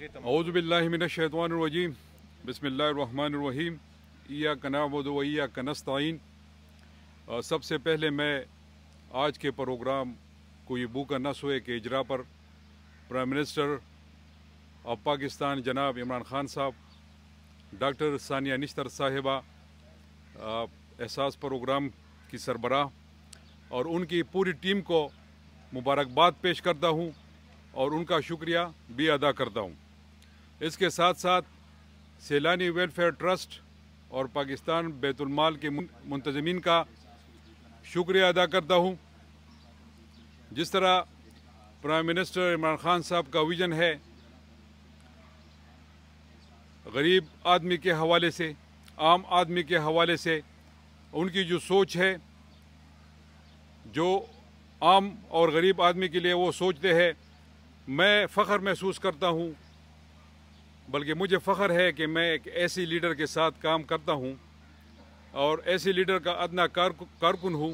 باقی تمام اعوذ باللہ من الشیطان الرجیم بسم اللہ الرحمن الرحیم ایاک نعبد و ایاک نستعین۔ سب سے پہلے میں آج کے پروگرام کو یہ بو کا نسوے کے اجرا پر پرائم منسٹر آف پاکستان جناب عمران خان صاحب، ڈاکٹر ثانیہ نشتر صاحبہ احساس پروگرام کی سربراہ اور ان کی پوری ٹیم کو مبارکباد پیش کرتا ہوں اور ان کا شکریہ بھی ادا کرتا ہوں۔ اس کے ساتھ ساتھ سیلانی ویلفیئر ٹرسٹ اور پاکستان بیت المال کے منتظمین کا شکریہ ادا کرتا ہوں۔ جس طرح پرائم منسٹر عمران خان صاحب کا ویژن ہے غریب آدمی کے حوالے سے، عام آدمی کے حوالے سے، ان کی جو سوچ ہے، جو عام اور غریب آدمی کے لیے وہ سوچتے ہیں، میں فخر محسوس کرتا ہوں، بلکہ مجھے فخر ہے کہ میں ایک ایسی لیڈر کے ساتھ کام کرتا ہوں اور ایسی لیڈر کا ادنا کارکن ہوں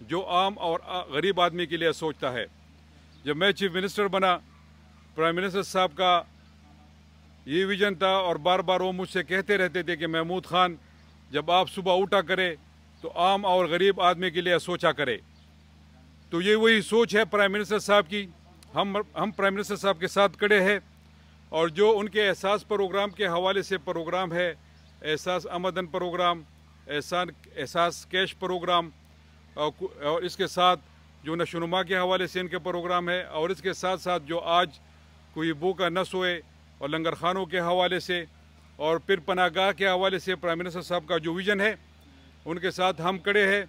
جو عام اور غریب آدمی کے لیے سوچتا ہے۔ جب میں چیف منسٹر بنا، پرائم منسٹر صاحب کا یہ ویژن تھا اور بار بار وہ مجھ سے کہتے رہتے تھے کہ محمود خان، جب آپ صبح اٹھا کرے تو عام اور غریب آدمی کے لیے سوچا کرے۔ تو یہ وہی سوچ ہے پرائم منسٹر صاحب کی۔ ہم پرائم منسٹر صاحب کے ساتھ کھڑے ہیں اور جو ان کے احساس پروگرام کے حوالے سے پروگرام ہے، احساس آمدن پروگرام، احساس کیش پروگرام، اور اس کے ساتھ جو نشو و نما کے حوالے سے ان کے پروگرام ہے، اور اس کے ساتھ ساتھ جو آج کوئی بو کا نہ سوئے اور لنگر خانوں کے حوالے سے اور پھر پناہ گاہ کے حوالے سے پرائم منسٹر صاحب کا جو ویژن ہے، ان کے ساتھ ہم کھڑے ہیں۔